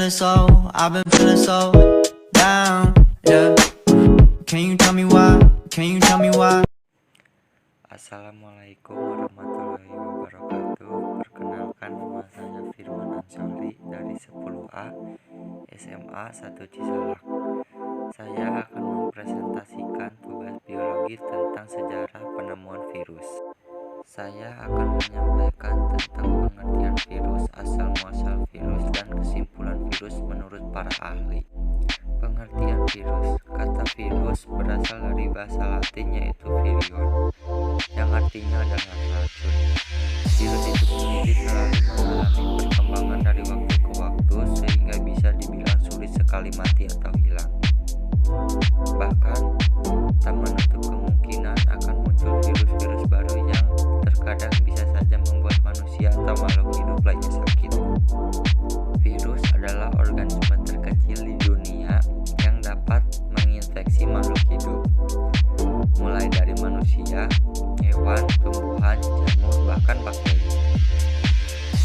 I've been feeling so down, yeah. Can you tell me why? Can you tell me why? Assalamualaikum warahmatullahi wabarakatuh. Perkenalkan, nama saya Firman Ansori dari 10A SMA 1 Cisalak. Saya akan mempresentasikan tugas biologi tentang sejarah penemuan virus. Saya akan menyampaikan tentang pengertian virus, asal-muasal virus, dan kesimpulan virus menurut para ahli. Pengertian virus. Kata virus berasal dari bahasa Latin yaitu virion, yang artinya adalah racun. Virus itu sendiri selalu mengalami perkembangan dari waktu ke waktu sehingga bisa dibilang sulit sekali mati atau hilang. Bahkan, tak menutup kemungkinan akan muncul virus-virus baru yang terkadang bisa saja membuat manusia atau makhluk hidup lainnya sakit. Virus adalah organisme terkecil di dunia yang dapat menginfeksi makhluk hidup, mulai dari manusia, hewan, tumbuhan, jamur, bahkan bakteri.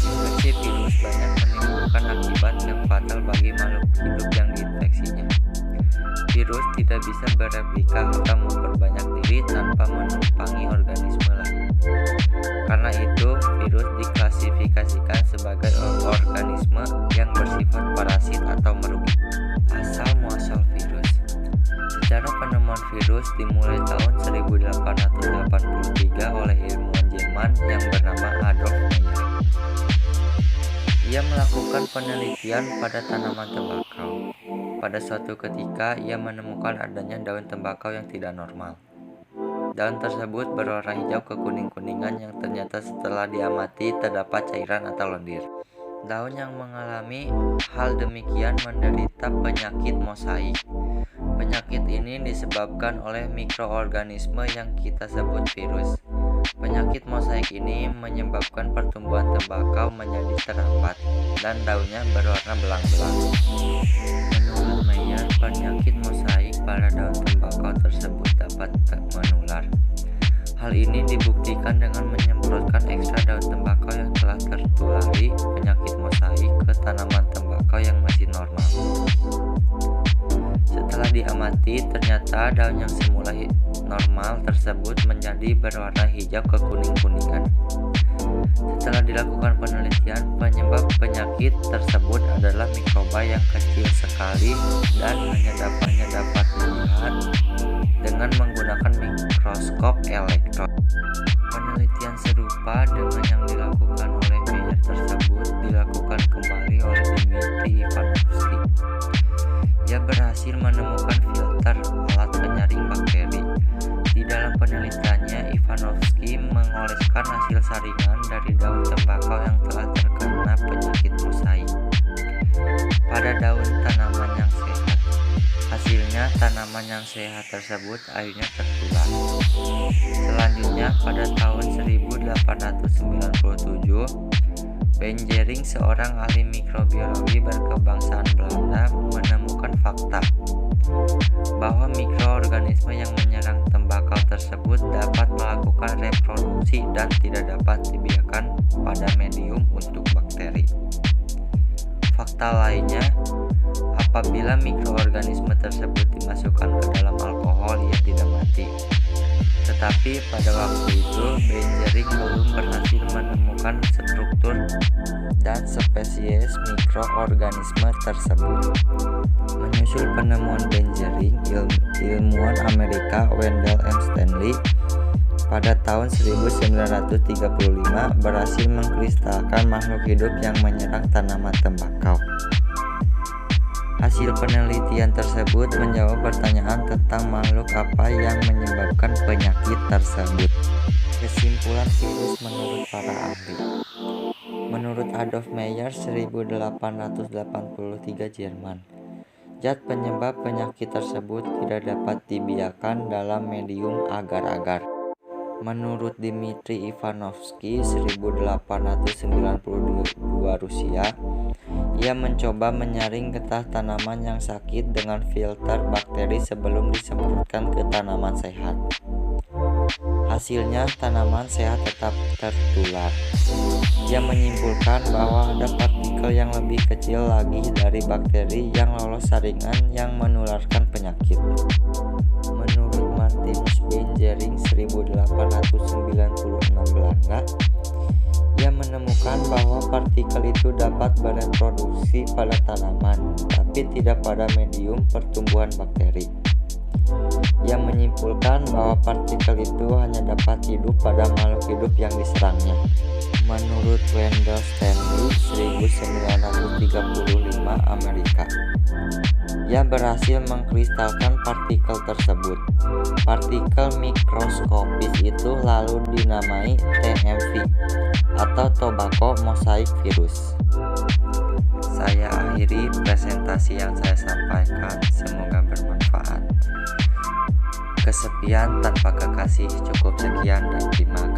Infeksi virus banyak menimbulkan akibat yang fatal bagi makhluk hidup yang diinfeksinya. Virus tidak bisa bereplika atau memperbanyak diri tanpa menumpangi organisme lain. Karena itu, virus diklasifikasikan sebagai organisme yang bersifat parasit atau merugikan. Asal-muasal virus. Sejarah penemuan virus dimulai tahun 1883 oleh ilmuwan Jerman yang bernama Adolf Meyer. Ia melakukan penelitian pada tanaman tembakau. Pada suatu ketika, ia menemukan adanya daun tembakau yang tidak normal. Daun tersebut berwarna hijau kekuning-kuningan yang ternyata setelah diamati terdapat cairan atau lendir. Daun yang mengalami hal demikian menderita penyakit mosaik. Penyakit ini disebabkan oleh mikroorganisme yang kita sebut virus. Penyakit mosaik ini menyebabkan pertumbuhan tembakau menjadi terhambat dan daunnya berwarna belang-belang. Menurut Meyer, penyakit mosaik pada daun tembakau tersebut dapat menular. Hal ini dibuktikan dengan menyemprotkan ekstra daun tembakau yang telah tertulari penyakit mosaik ke tanaman tembakau yang masih normal. Setelah diamati, ternyata daun yang semula normal tersebut menjadi berwarna hijau kekuning-kuningan. Setelah dilakukan penelitian, penyebab penyakit tersebut adalah mikroba yang kecil sekali dan hanya dapat dilihat dengan menggunakan mikroskop elektron. Penelitian serupa dengan yang dilakukan oleh Meyer tersebut dilakukan kembali oleh Dmitri Ivanovsky. Ia berhasil menemukan filter alat penyaring bakteri. Di dalam penelitiannya, Ivanovsky mengoleskan hasil saringan dari daun tembakau yang telah terkena penyakit mosaik pada daun tanaman yang sehat. Hasilnya, tanaman yang sehat tersebut akhirnya tertular. Selanjutnya, pada tahun 1897, Benjering, seorang ahli mikrobiologi berkebangsaan Belanda, menemukan fakta bahwa mikroorganisme yang menyerang tembakau tersebut dapat melakukan reproduksi dan tidak dapat dibiarkan pada medium untuk bakteri. Fakta lainnya, apabila mikroorganisme tersebut dimasukkan ke dalam alkohol, ia tidak mati. Tetapi pada waktu itu, Benjering belum berhasil menemukan struktur dan spesies mikroorganisme tersebut. Menyusul penemuan Benjering, ilmuwan Amerika Wendell M. Stanley pada tahun 1935 berhasil mengkristalkan makhluk hidup yang menyerang tanaman tembakau. Hasil penelitian tersebut menjawab pertanyaan tentang makhluk apa yang menyebabkan penyakit tersebut. Kesimpulan virus menurut para ahli. Menurut Adolf Meyer 1883 Jerman, zat penyebab penyakit tersebut tidak dapat dibiarkan dalam medium agar-agar. Menurut Dmitri Ivanovsky 1892 Rusia, ia mencoba menyaring getah tanaman yang sakit dengan filter bakteri sebelum disemprotkan ke tanaman sehat. Hasilnya tanaman sehat tetap tertular. Ia menyimpulkan bahwa ada partikel yang lebih kecil lagi dari bakteri yang lolos saringan yang menularkan penyakit. Menurut Martinus Beijering 1896 Belanda, ia menemukan bahwa partikel itu dapat bereproduksi pada tanaman, tapi tidak pada medium pertumbuhan bakteri. Ia menyimpulkan bahwa partikel itu hanya dapat hidup pada makhluk hidup yang diserangnya. Menurut Wendell Stanley 1935 Amerika, ia berhasil mengkristalkan partikel tersebut. Partikel mikroskopis itu lalu dinamai TMV atau tobacco mosaic virus. Saya akhiri presentasi yang saya sampaikan, semoga bermanfaat. Kesepian tanpa kekasih, cukup sekian dan terima kasih.